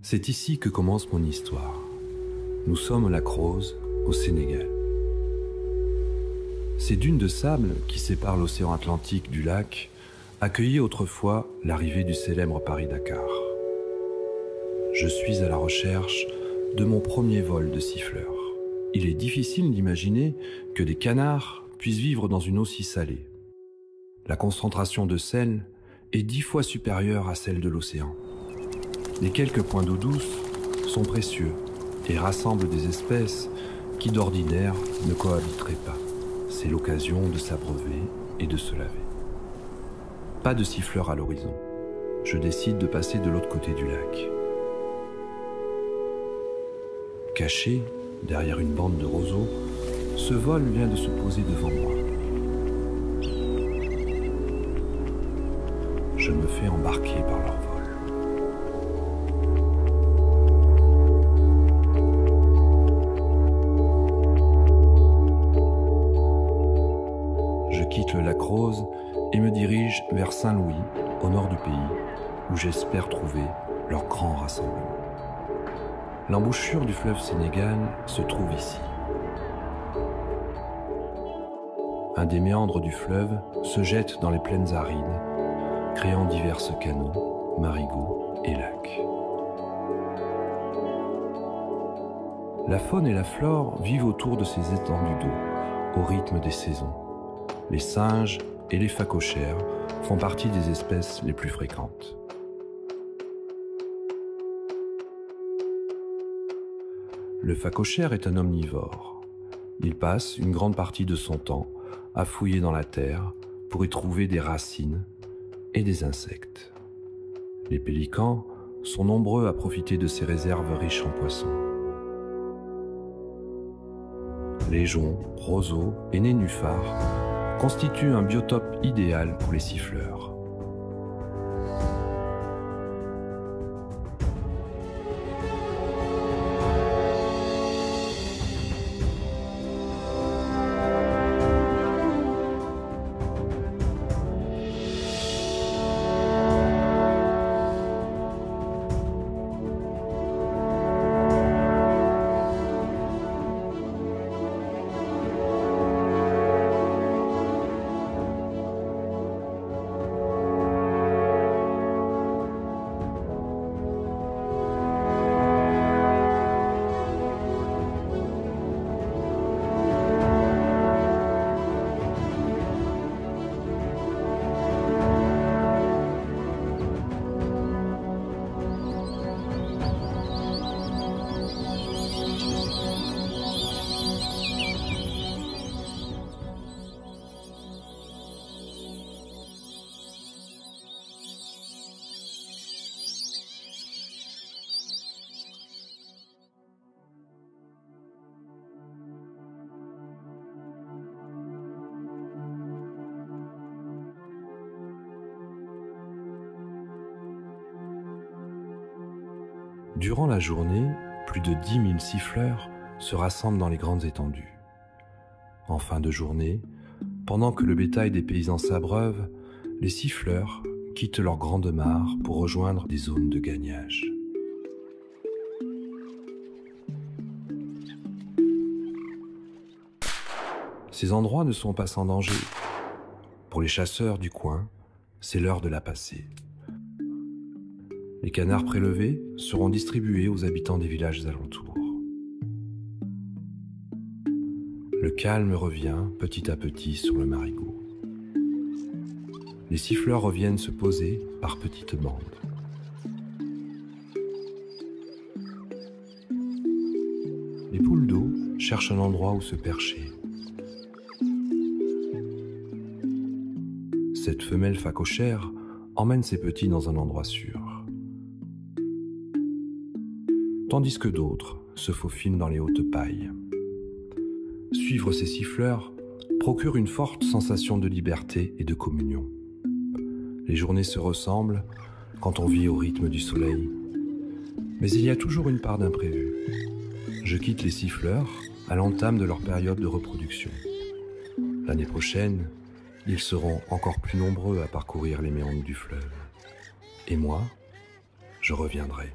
C'est ici que commence mon histoire. Nous sommes au lac Rose, au Sénégal. Ces dunes de sable qui séparent l'océan Atlantique du lac accueillaient autrefois l'arrivée du célèbre Paris-Dakar. Je suis à la recherche de mon premier vol de siffleur. Il est difficile d'imaginer que des canards puissent vivre dans une eau si salée. La concentration de sel est 10 fois supérieure à celle de l'océan. Les quelques points d'eau douce sont précieux et rassemblent des espèces qui d'ordinaire ne cohabiteraient pas. C'est l'occasion de s'abreuver et de se laver. Pas de siffleur à l'horizon. Je décide de passer de l'autre côté du lac. Caché derrière une bande de roseaux, ce vol vient de se poser devant moi. Je me fais embarquer par leur vol. Je quitte le lac Rose et me dirige vers Saint-Louis, au nord du pays, où j'espère trouver leur grand rassemblement. L'embouchure du fleuve Sénégal se trouve ici. Un des méandres du fleuve se jette dans les plaines arides, créant divers canaux, marigots et lacs. La faune et la flore vivent autour de ces étendues d'eau, au rythme des saisons. Les singes et les phacochères font partie des espèces les plus fréquentes. Le phacochère est un omnivore. Il passe une grande partie de son temps à fouiller dans la terre pour y trouver des racines et des insectes. Les pélicans sont nombreux à profiter de ces réserves riches en poissons. Les joncs, roseaux et nénuphars constituent un biotope idéal pour les siffleurs. Durant la journée, plus de 10 000 siffleurs se rassemblent dans les grandes étendues. En fin de journée, pendant que le bétail des paysans s'abreuve, les siffleurs quittent leur grande mare pour rejoindre des zones de gagnage. Ces endroits ne sont pas sans danger. Pour les chasseurs du coin, c'est l'heure de la passer. Les canards prélevés seront distribués aux habitants des villages alentours. Le calme revient petit à petit sur le marigot. Les siffleurs reviennent se poser par petites bandes. Les poules d'eau cherchent un endroit où se percher. Cette femelle phacochère emmène ses petits dans un endroit sûr. Tandis que d'autres se faufilent dans les hautes pailles. Suivre ces siffleurs procure une forte sensation de liberté et de communion. Les journées se ressemblent quand on vit au rythme du soleil. Mais il y a toujours une part d'imprévu. Je quitte les siffleurs à l'entame de leur période de reproduction. L'année prochaine, ils seront encore plus nombreux à parcourir les méandres du fleuve. Et moi, je reviendrai.